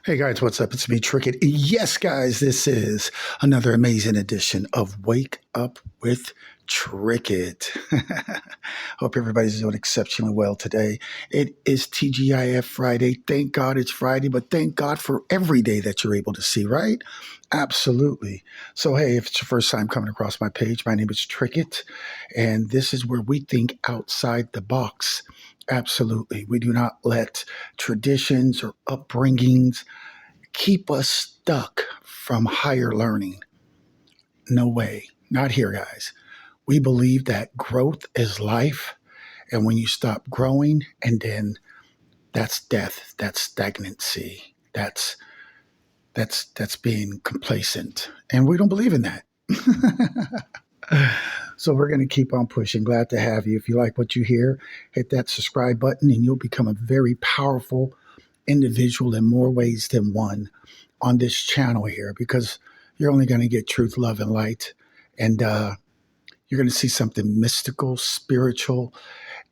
Hey guys, what's up? It's me, Trickett. Yes, guys, this is another amazing edition of Wake Up with Trickett. Hope everybody's doing exceptionally well today. It is TGIF Friday. Thank God it's Friday, but thank God for every day that you're able to see, right? Absolutely. So, hey, if it's your first time coming across my page, my name is Trickett, and this is where we think outside the box. Absolutely. We do not let traditions or upbringings keep us stuck from higher learning. No way. Not here, guys. We believe that growth is life. And when you stop growing, and then that's death, that's stagnancy, that's being complacent. And we don't believe in that. So we're going to keep on pushing. Glad to have you. If you like what you hear, hit that subscribe button and you'll become a very powerful individual in more ways than one on this channel here because you're only going to get truth, love, and light. And you're going to see something mystical, spiritual,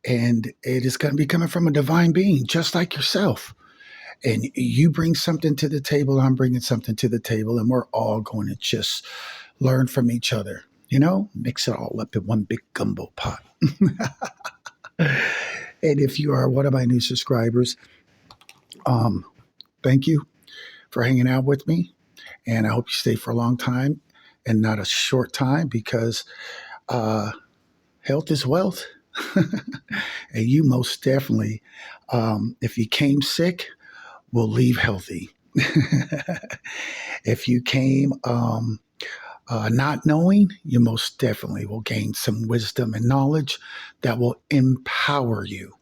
and it is going to be coming from a divine being just like yourself. And you bring something to the table, I'm bringing something to the table, and we're all going to just learn from each other. Mix it all up in one big gumbo pot. And if you are one of my new subscribers, um, thank you for hanging out with me. And I hope you stay for a long time and not a short time because uh, health is wealth. And you most definitely, if you came sick, will leave healthy. If you came not knowing, you most definitely will gain some wisdom and knowledge that will empower you.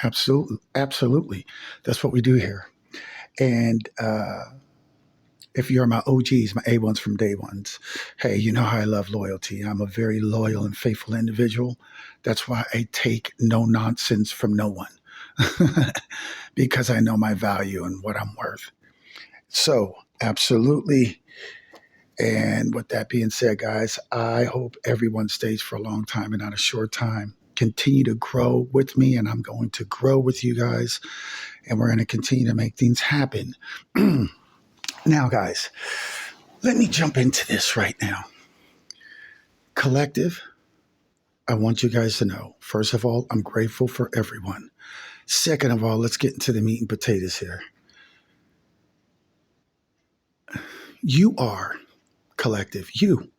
Absolutely. Absolutely. That's what we do here. And if you're my OGs, my A1s from day ones, hey, you know how I love loyalty. I'm a very loyal and faithful individual. That's why I take no nonsense from no one because I know my value and what I'm worth. So, absolutely. And with that being said, guys, I hope everyone stays for a long time and not a short time. Continue to grow with me, and I'm going to grow with you guys, and we're going to continue to make things happen. Now, guys, let me jump into this right now. Collective, I want you guys to know, first of all, I'm grateful for everyone. Second of all, let's get into the meat and potatoes here. You are collective. You.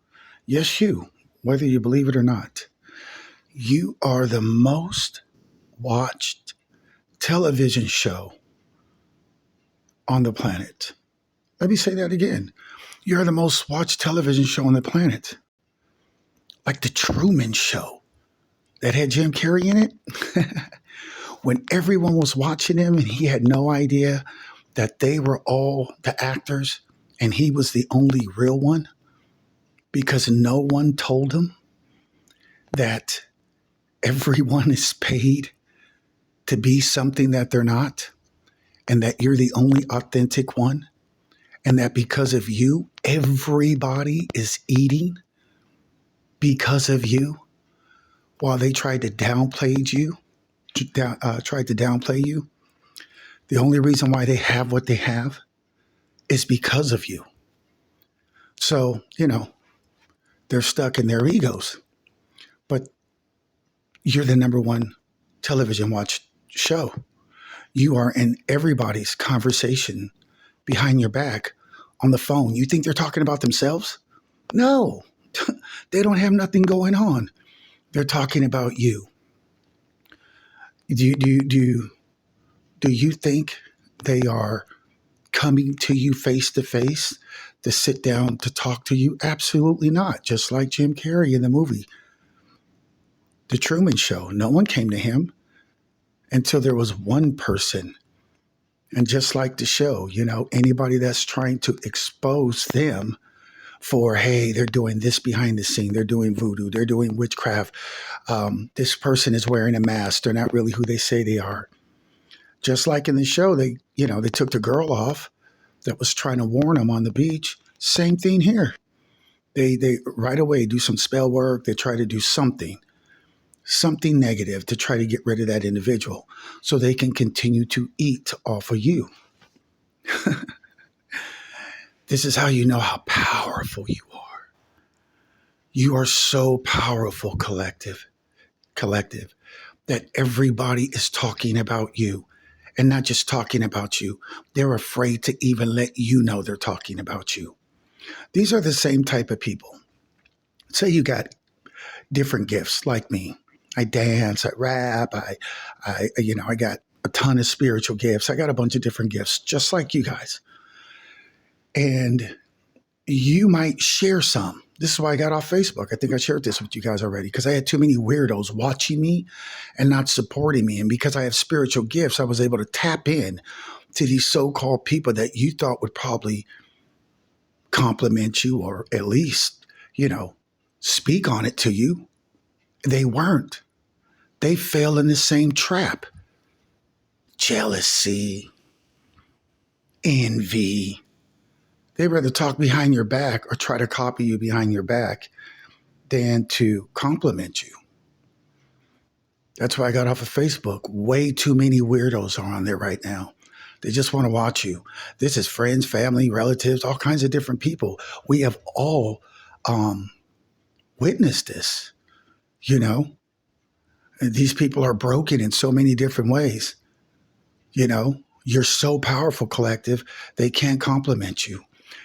Yes, you. Whether you believe it or not. You are the most watched television show on the planet. Let me say that again. You're the most watched television show on the planet. Like the Truman Show that had Jim Carrey in it. When everyone was watching him and he had no idea that they were all the actors and he was the only real one because no one told him that everyone is paid to be something that they're not and that you're the only authentic one and that because of you, everybody is eating because of you while they tried to downplay you, tried to downplay you. The only reason why they have what they have is because of you. So, they're stuck in their egos. But you're the number one television watched show. You are in everybody's conversation behind your back on the phone. You think they're talking about themselves? No, they don't have nothing going on. They're talking about you. Do you think they are coming to you face to face to sit down to talk to you? Absolutely not. Just like Jim Carrey in the movie The Truman Show. No one came to him until there was one person. And just like the show, anybody that's trying to expose them for, hey, they're doing this behind the scene, they're doing voodoo, they're doing witchcraft. This person is wearing a mask. They're not really who they say they are. Just like in the show, they took the girl off that was trying to warn them on the beach. Same thing here. They right away do some spell work. They try to do something negative to try to get rid of that individual so they can continue to eat off of you. This is how you know how powerful you are. You are so powerful, collective, that everybody is talking about you, and not just talking about you. They're afraid to even let you know they're talking about you. These are the same type of people. Say you got different gifts like me. I dance, I rap, I got a ton of spiritual gifts. I got a bunch of different gifts, just like you guys. And you might share some. This is why I got off Facebook. I think I shared this with you guys already because I had too many weirdos watching me and not supporting me. And because I have spiritual gifts, I was able to tap in to these so-called people that you thought would probably compliment you or at least, speak on it to you. They weren't. They fell in the same trap. Jealousy, envy. They'd rather talk behind your back or try to copy you behind your back than to compliment you. That's why I got off of Facebook. Way too many weirdos are on there right now. They just want to watch you. This is friends, family, relatives, all kinds of different people. We have all witnessed this, And these people are broken in so many different ways. You're so powerful, collective, they can't compliment you.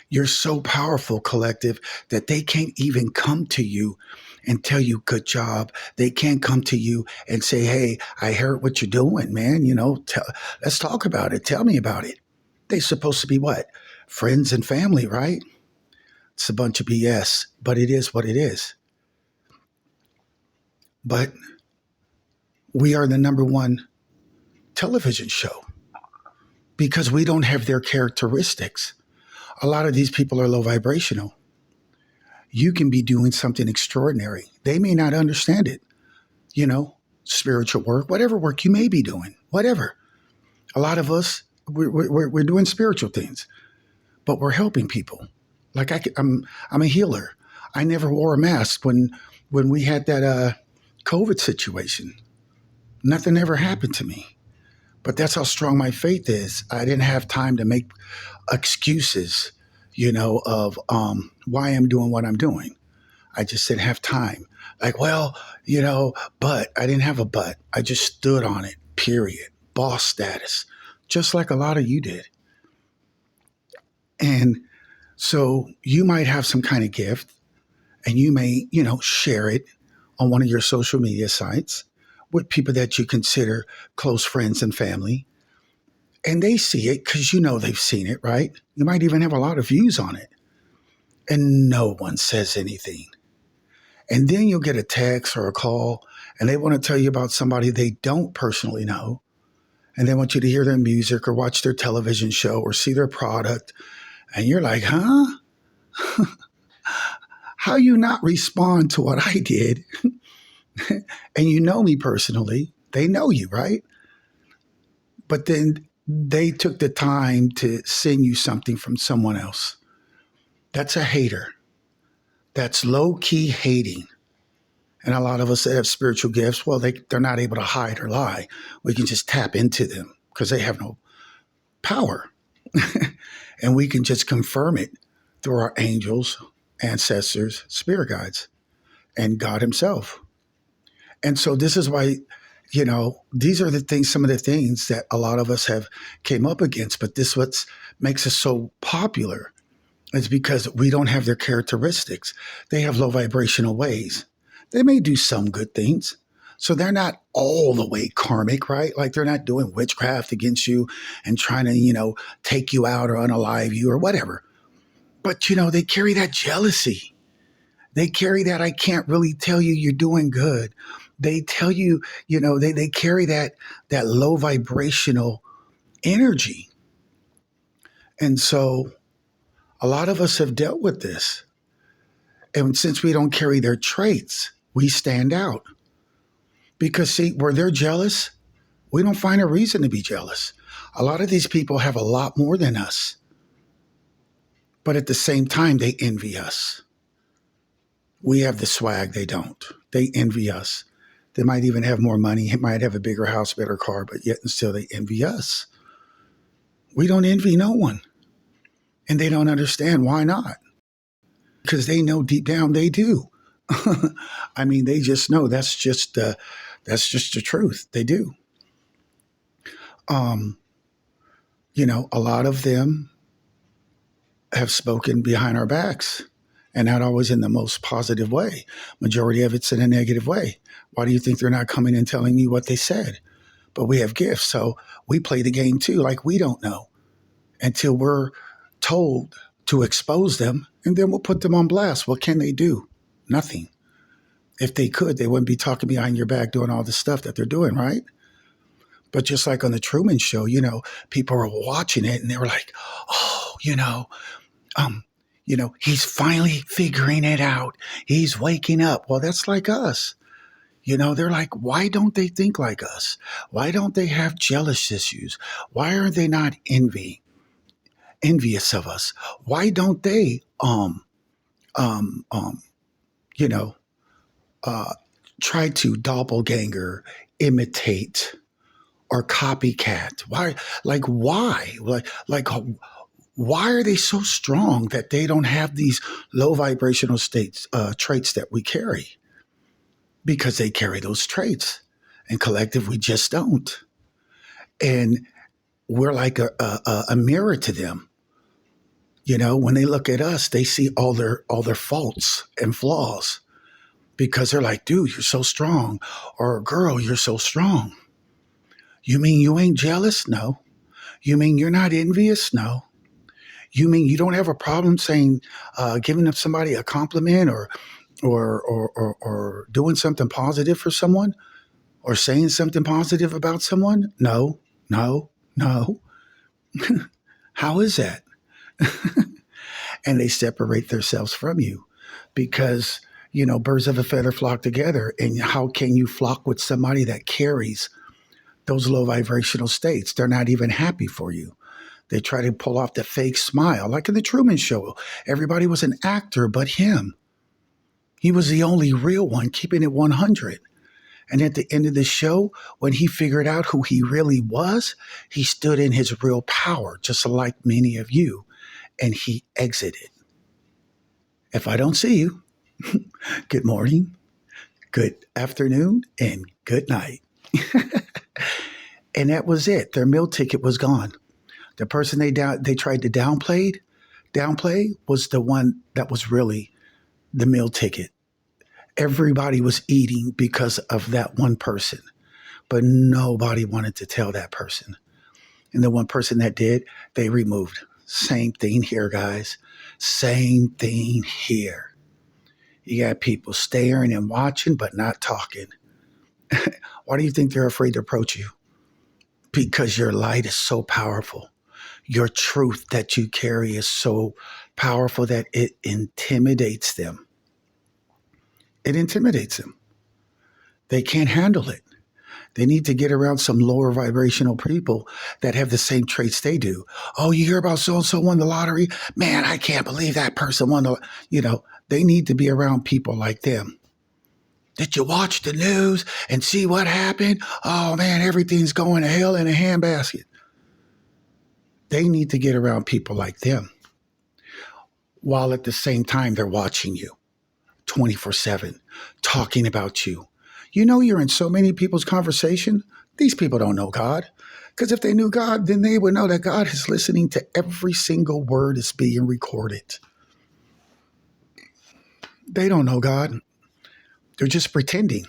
You're so powerful, collective, that they can't even come to you and tell you good job. They can't come to you and say, hey, I heard what you're doing, man. Let's talk about it. Tell me about it. They're supposed to be what? Friends and family, right? It's a bunch of BS, but it is what it is. But we are the number one television show because we don't have their characteristics. A lot of these people are low vibrational. You can be doing something extraordinary. They may not understand it, spiritual work, whatever work you may be doing, whatever. A lot of us, we're doing spiritual things, but we're helping people. Like I'm a healer. I never wore a mask when we had that COVID situation. Nothing ever happened to me. But that's how strong my faith is. I didn't have time to make excuses, of why I'm doing what I'm doing. I just didn't have time. Like, but I didn't have a but. I just stood on it, period. Boss status, just like a lot of you did. And so you might have some kind of gift and you may, share it on one of your social media sites with people that you consider close friends and family. And they see it because they've seen it, right? You might even have a lot of views on it. And no one says anything. And then you'll get a text or a call and they want to tell you about somebody they don't personally know. And they want you to hear their music or watch their television show or see their product. And you're like, huh? How you not respond to what I did? And you know me personally. They know you, right? But then they took the time to send you something from someone else. That's a hater. That's low-key hating. And a lot of us that have spiritual gifts, well, they're not able to hide or lie. We can just tap into them because they have no power. And we can just confirm it through our angels, ancestors, spirit guides, and God himself. And so this is why, these are some of the things that a lot of us have came up against. But this what makes us so popular is because we don't have their characteristics. They have low vibrational ways. They may do some good things. So they're not all the way karmic, right? Like they're not doing witchcraft against you and trying to, take you out or unalive you or whatever. But, they carry that jealousy. They carry that I can't really tell you you're doing good. They tell you, they carry that low vibrational energy. And so a lot of us have dealt with this. And since we don't carry their traits, we stand out. Because see, where they're jealous, we don't find a reason to be jealous. A lot of these people have a lot more than us. But at the same time, they envy us. We have the swag, they don't. They envy us. They might even have more money, might have a bigger house, better car, but yet and still they envy us. We don't envy no one. And they don't understand why not. Because they know deep down they do. I mean, they just know that's just the truth. They do. Um, a lot of them have spoken behind our backs, and not always in the most positive way. Majority of it's in a negative way. Why do you think they're not coming and telling you what they said? But we have gifts, so we play the game too, like we don't know until we're told to expose them, and then we'll put them on blast. What can they do? Nothing. If they could, they wouldn't be talking behind your back doing all the stuff that they're doing, right? But just like on the Truman Show, people were watching it and they were like, oh, he's finally figuring it out. He's waking up. Well, that's like us. They're like, why don't they think like us? Why don't they have jealous issues? Why are they not envious of us? Why don't they, you know, try to doppelganger, imitate, or copycat? Why? Why are they so strong that they don't have these low vibrational traits that we carry? Because they carry those traits, and collective, we just don't. And we're like a mirror to them. When they look at us, they see all their faults and flaws, because they're like, dude, you're so strong, or girl, you're so strong. You mean you ain't jealous? No. You mean you're not envious? No. You mean you don't have a problem saying, giving up somebody a compliment, or doing something positive for someone, or saying something positive about someone? No. How is that? And they separate themselves from you because, birds of a feather flock together. And how can you flock with somebody that carries those low vibrational states? They're not even happy for you. They try to pull off the fake smile, like in the Truman Show. Everybody was an actor but him. He was the only real one, keeping it 100. And at the end of the show, when he figured out who he really was, he stood in his real power, just like many of you, and he exited. If I don't see you, good morning, good afternoon, and good night. And that was it. Their meal ticket was gone. The person they tried to downplay was the one that was really the meal ticket. Everybody was eating because of that one person, but nobody wanted to tell that person. And the one person that did, they removed. Same thing here, guys. Same thing here. You got people staring and watching, but not talking. Why do you think they're afraid to approach you? Because your light is so powerful. Your truth that you carry is so powerful that it intimidates them. It intimidates them. They can't handle it. They need to get around some lower vibrational people that have the same traits they do. Oh, you hear about so-and-so won the lottery? Man, I can't believe that person won they need to be around people like them. Did you watch the news and see what happened? Oh, man, everything's going to hell in a handbasket. They need to get around people like them, while at the same time they're watching you 24/7, talking about you. You're in so many people's conversation. These people don't know God. Because if they knew God, then they would know that God is listening to every single word that's being recorded. They don't know God. They're just pretending.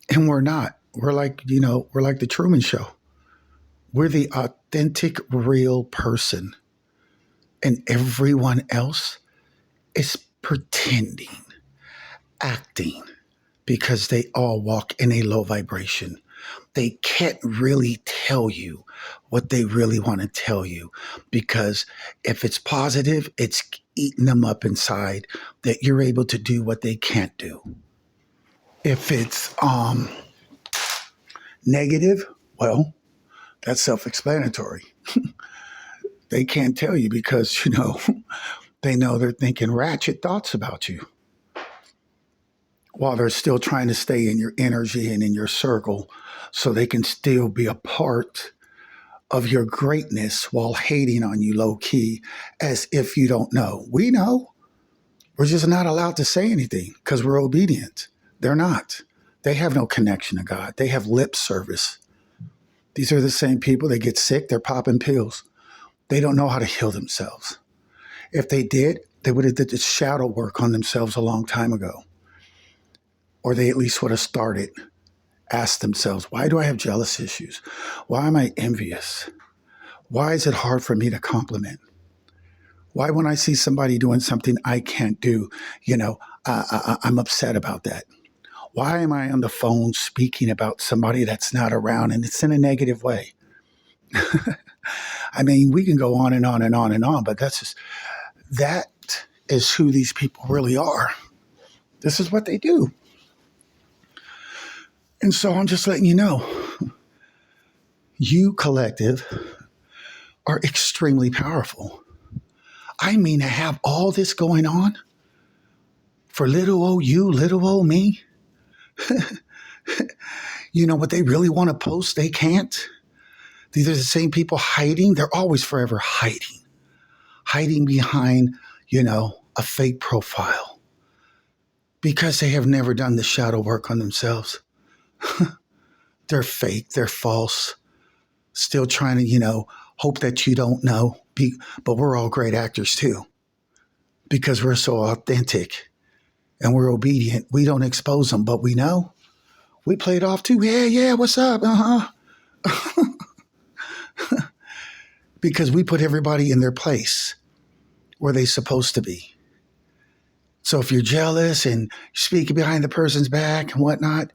And we're not. We're like the Truman Show. We're the authentic, real person. And everyone else is pretending, acting, because they all walk in a low vibration. They can't really tell you what they really want to tell you, because if it's positive, it's eating them up inside, that you're able to do what they can't do. If it's negative, well, that's self-explanatory. They can't tell you because, they know they're thinking ratchet thoughts about you, while they're still trying to stay in your energy and in your circle so they can still be a part of your greatness while hating on you low key as if you don't know. We know. We're just not allowed to say anything because we're obedient. They're not. They have no connection to God. They have lip service. These are the same people that get sick, they're popping pills. They don't know how to heal themselves. If they did, they would have did the shadow work on themselves a long time ago. Or they at least would have started, asked themselves, why do I have jealous issues? Why am I envious? Why is it hard for me to compliment? Why when I see somebody doing something I can't do, I'm upset about that? Why am I on the phone speaking about somebody that's not around and it's in a negative way? I mean, we can go on and on and on and on, but that is who these people really are. This is what they do. And so I'm just letting you know, you collective are extremely powerful. I mean, to have all this going on for little old you, little old me. You know what they really want to post, they can't. These are the same people hiding. They're always forever hiding behind, a fake profile because they have never done the shadow work on themselves. They're fake. They're false. Still trying to, hope that you don't know. But we're all great actors too because we're so authentic and we're obedient. We don't expose them, but we know. We play it off too. Yeah, what's up? Because we put everybody in their place where they're supposed to be. So if you're jealous and speaking behind the person's back and whatnot,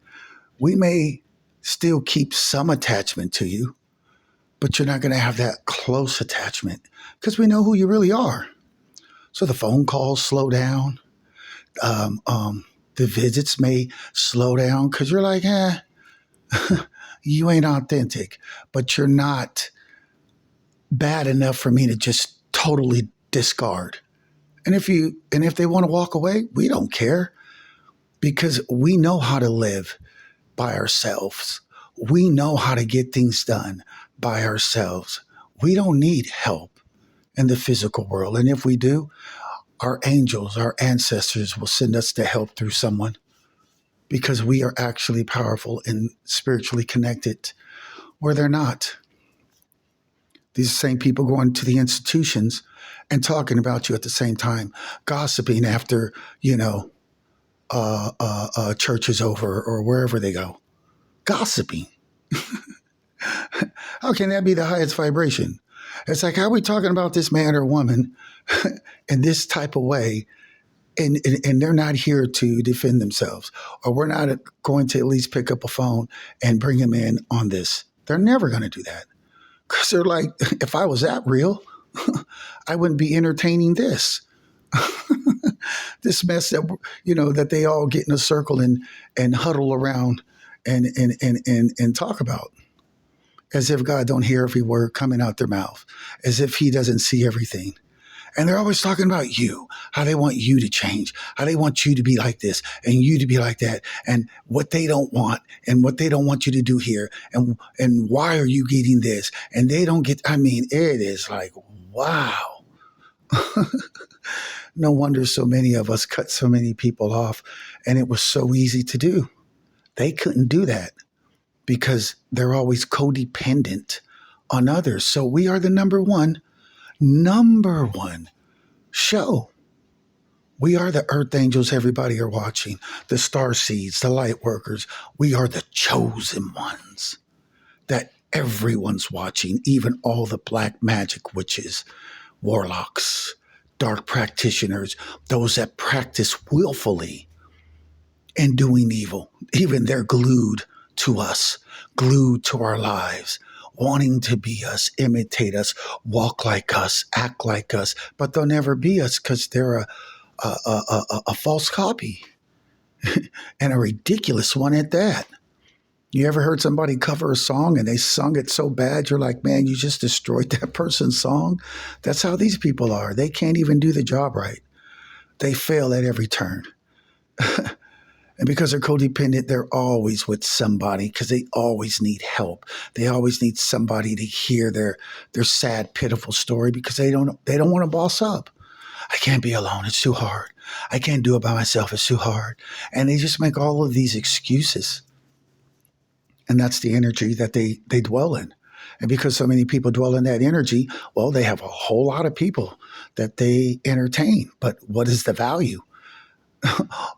we may still keep some attachment to you, but you're not going to have that close attachment because we know who you really are. So the phone calls slow down. The visits may slow down because you're like, you ain't authentic, but you're not bad enough for me to just totally discard. And if they want to walk away, we don't care because we know how to live by ourselves. We know how to get things done by ourselves. We don't need help in the physical world. And if we do, our angels, our ancestors will send us to help through someone because we are actually powerful and spiritually connected where they're not. These same people going to the institutions and talking about you at the same time, gossiping after, church is over or wherever they go. Gossiping. How can that be the highest vibration? It's like, how are we talking about this man or woman in this type of way? And they're not here to defend themselves, or we're not going to at least pick up a phone and bring them in on this. They're never going to do that because they're like, if I was that real, I wouldn't be entertaining this. This mess that they all get in a circle and huddle around and talk about, as if God don't hear every word coming out their mouth, as if he doesn't see everything. And they're always talking about you, how they want you to change, how they want you to be like this and you to be like that, and what they don't want and what they don't want you to do here, and why are you getting this? And they don't get, it is like, wow. No wonder so many of us cut so many people off, and it was so easy to do. They couldn't do that because they're always codependent on others. So we are the number one show. We are the earth angels everybody are watching, the star seeds, the light workers. We are the chosen ones that everyone's watching, even all the black magic witches, warlocks, dark practitioners, those that practice willfully and doing evil. Even they're glued to us, glued to our lives, wanting to be us, imitate us, walk like us, act like us, but they'll never be us because they're a false copy and a ridiculous one at that. You ever heard somebody cover a song and they sung it so bad, you're like, man, you just destroyed that person's song? That's how these people are. They can't even do the job right. They fail at every turn. And because they're codependent, they're always with somebody because they always need help. They always need somebody to hear their sad, pitiful story because they don't want to boss up. I can't be alone. It's too hard. I can't do it by myself. It's too hard. And they just make all of these excuses. And that's the energy that they dwell in. And because so many people dwell in that energy, well, they have a whole lot of people that they entertain. But what is the value?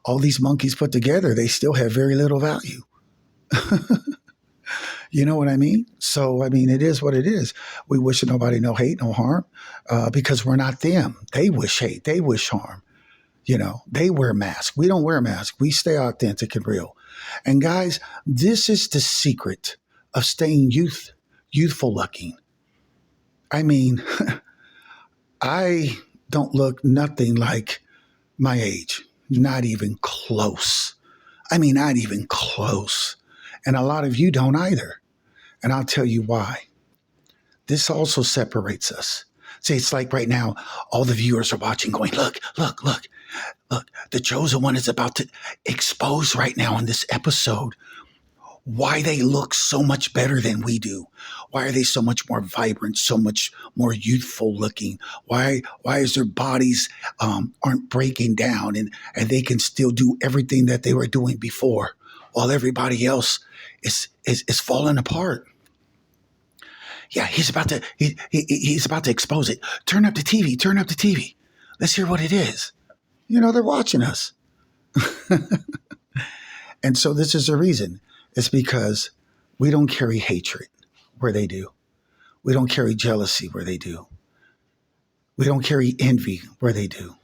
All these monkeys put together, they still have very little value. You know what I mean? So, I mean, it is what it is. We wish nobody no hate, no harm, because we're not them. They wish hate, they wish harm. They wear masks. We don't wear masks. We stay authentic and real. And guys, this is the secret of staying youthful looking. I mean, I don't look nothing like my age, not even close. I mean, not even close. And a lot of you don't either. And I'll tell you why. This also separates us. See, it's like right now, all the viewers are watching going, look, look, look, look. The chosen one is about to expose right now in this episode why they look so much better than we do. Why are they so much more vibrant, so much more youthful looking? Why is their bodies aren't breaking down and they can still do everything that they were doing before while everybody else is falling apart? Yeah, he's about to expose it. Turn up the TV, turn up the TV. Let's hear what it is. They're watching us. And so this is the reason. It's because we don't carry hatred where they do. We don't carry jealousy where they do. We don't carry envy where they do.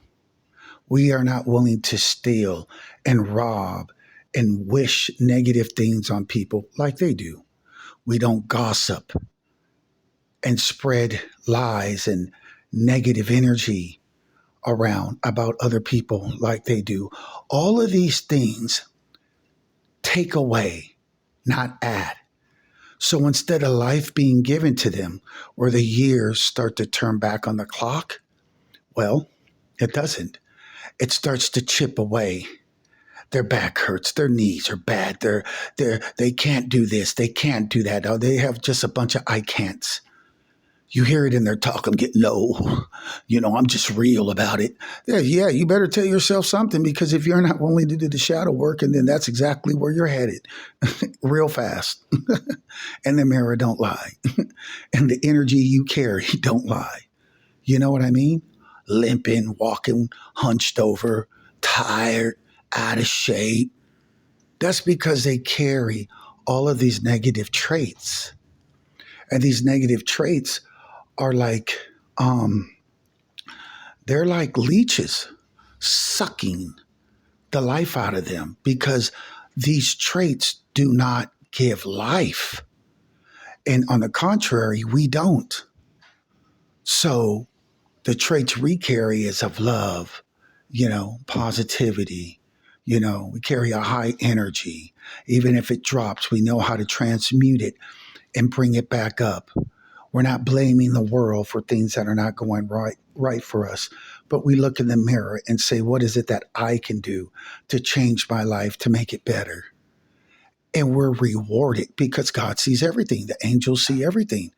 We are not willing to steal and rob and wish negative things on people like they do. We don't gossip and spread lies and negative energy around about other people like they do. All of these things take away, not add. So instead of life being given to them or the years start to turn back on the clock, well, it doesn't. It starts to chip away. Their back hurts. Their knees are bad. They can't do this. They can't do that. Oh, they have just a bunch of I can'ts. You hear it in their talk. I'm getting low. I'm just real about it. Yeah, you better tell yourself something because if you're not willing to do the shadow work, and then that's exactly where you're headed real fast. And the mirror don't lie. And the energy you carry don't lie. You know what I mean? Limping, walking, hunched over, tired, out of shape. That's because they carry all of these negative traits. And these negative traits are like, they're like leeches sucking the life out of them because these traits do not give life. And on the contrary, we don't. So the traits we carry is of love, positivity. We carry a high energy. Even if it drops, we know how to transmute it and bring it back up. We're not blaming the world for things that are not going right for us, but we look in the mirror and say, what is it that I can do to change my life, to make it better? And we're rewarded because God sees everything. The angels see everything.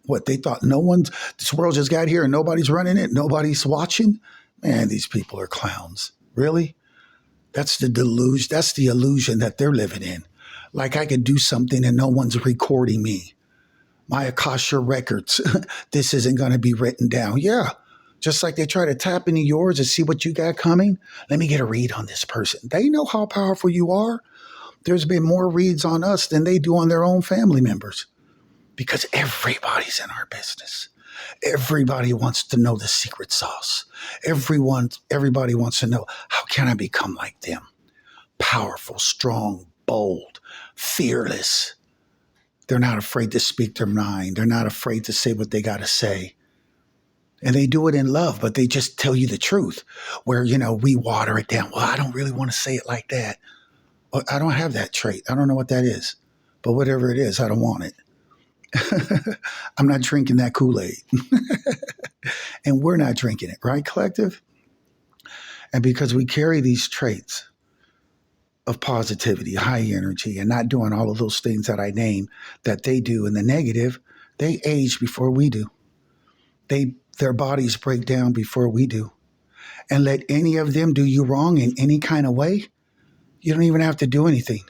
What, they thought this world just got here and nobody's running it, nobody's watching? Man, these people are clowns. Really? That's the delusion. That's the illusion that they're living in. Like I could do something and no one's recording me. My Akasha records, this isn't going to be written down. Yeah, just like they try to tap into yours and see what you got coming. Let me get a read on this person. They know how powerful you are. There's been more reads on us than they do on their own family members because everybody's in our business. Everybody wants to know the secret sauce. Everybody wants to know, how can I become like them? Powerful, strong, bold, fearless. They're not afraid to speak their mind. They're not afraid to say what they got to say. And they do it in love, but they just tell you the truth where, we water it down. Well, I don't really want to say it like that. Well, I don't have that trait. I don't know what that is. But whatever it is, I don't want it. I'm not drinking that Kool-Aid. And we're not drinking it, right, collective? And because we carry these traits, of positivity, high energy, and not doing all of those things that I name that they do in the negative, they age before we do. Their bodies break down before we do. And let any of them do you wrong in any kind of way, you don't even have to do anything.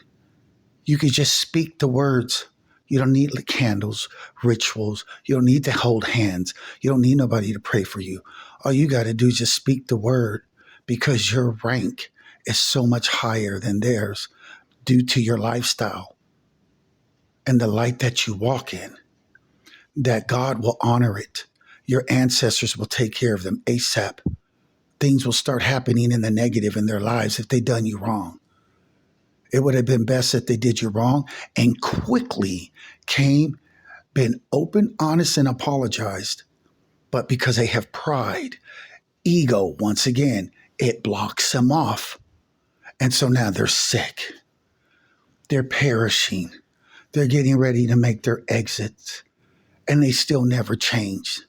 You could just speak the words. You don't need candles, rituals. You don't need to hold hands. You don't need nobody to pray for you. All you got to do is just speak the word, because your rank is so much higher than theirs due to your lifestyle and the light that you walk in, that God will honor it. Your ancestors will take care of them ASAP. Things will start happening in the negative in their lives if they done you wrong. It would have been best that they did you wrong and quickly been open, honest, and apologized. But because they have pride, ego, once again, it blocks them off. And so now they're sick. They're perishing. They're getting ready to make their exits. And they still never change.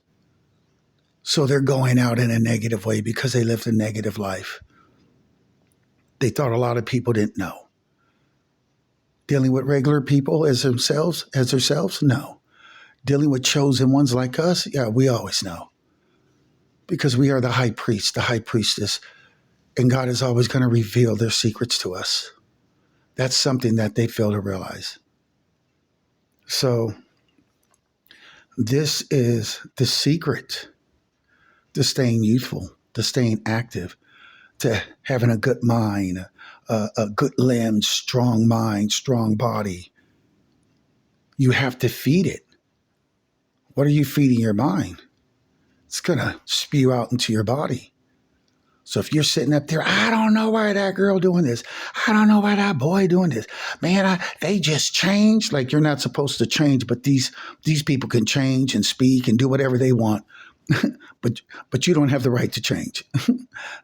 So they're going out in a negative way because they lived a negative life. They thought a lot of people didn't know. Dealing with regular people as themselves? No. Dealing with chosen ones like us? Yeah, we always know. Because we are the high priest, the high priestess, and God is always going to reveal their secrets to us. That's something that they fail to realize. So this is the secret to staying youthful, to staying active, to having a good mind, a good limb, strong mind, strong body. You have to feed it. What are you feeding your mind? It's going to spew out into your body. So if you're sitting up there, I don't know why that girl doing this. I don't know why that boy doing this. Man, they just changed. Like, you're not supposed to change, but these people can change and speak and do whatever they want. but you don't have the right to change.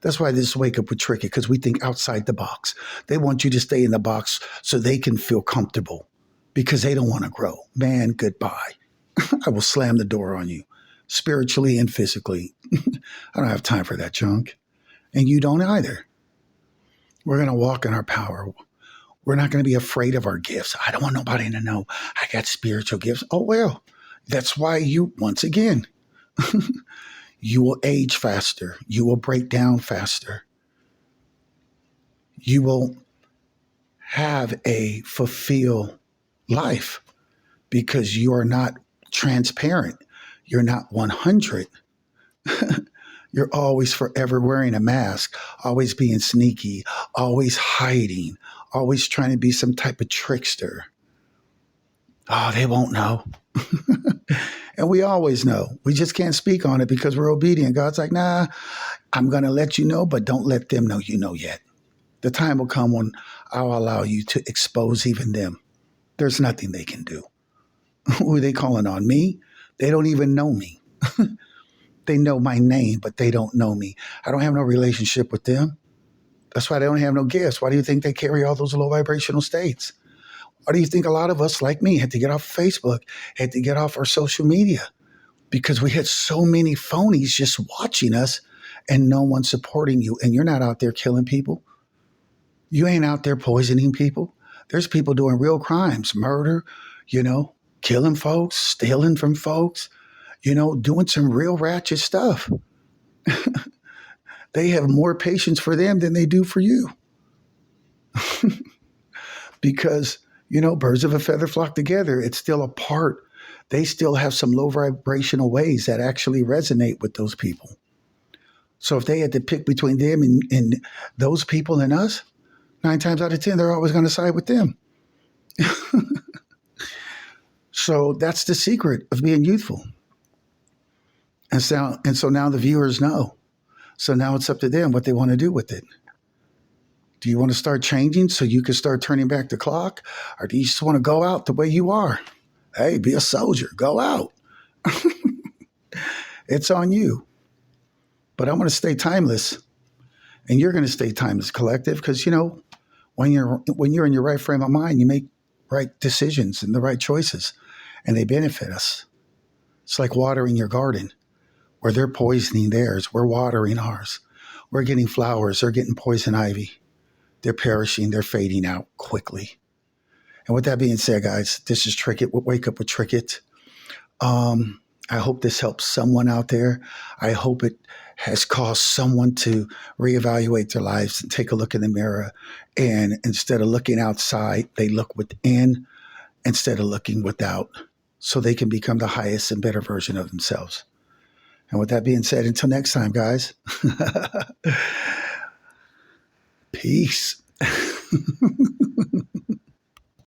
That's why this wake up with tricky, because we think outside the box. They want you to stay in the box so they can feel comfortable because they don't want to grow. Man, goodbye. I will slam the door on you, spiritually and physically. I don't have time for that junk. And you don't either. We're going to walk in our power. We're not going to be afraid of our gifts. I don't want nobody to know I got spiritual gifts. Oh, well, that's why you, once again, you will age faster. You will break down faster. You will have a fulfilled life because you are not transparent. You're not 100. You're always forever wearing a mask, always being sneaky, always hiding, always trying to be some type of trickster. Oh, they won't know. And we always know. We just can't speak on it because we're obedient. God's like, nah, I'm going to let you know, but don't let them know you know yet. The time will come when I'll allow you to expose even them. There's nothing they can do. Who are they calling on? Me? They don't even know me. They know my name, but they don't know me. I don't have no relationship with them. That's why they don't have no gifts. Why do you think they carry all those low vibrational states? Why do you think a lot of us, like me, had to get off Facebook, had to get off our social media? Because we had so many phonies just watching us and no one supporting you. And you're not out there killing people. You ain't out there poisoning people. There's people doing real crimes, murder, killing folks, stealing from folks, doing some real ratchet stuff. They have more patience for them than they do for you. Because, birds of a feather flock together. It's still a part. They still have some low vibrational ways that actually resonate with those people. So if they had to pick between them and those people and us, 9 times out of 10, they're always going to side with them. So that's the secret of being youthful. And so now the viewers know. So now it's up to them what they want to do with it. Do you want to start changing so you can start turning back the clock? Or do you just want to go out the way you are? Hey, be a soldier. Go out. It's on you. But I'm going to stay timeless. And you're going to stay timeless, collective, because, when you're in your right frame of mind, you make right decisions and the right choices, and they benefit us. It's like watering your garden. Where they're poisoning theirs, we're watering ours. We're getting flowers, they're getting poison ivy. they're perishing, they're fading out quickly. And with that being said, guys, this is Trickett. Wake Up with Trickett. I hope this helps someone out there. I hope it has caused someone to reevaluate their lives and take a look in the mirror. And instead of looking outside, they look within instead of looking without, so they can become the highest and better version of themselves. And with that being said, until next time, guys, peace.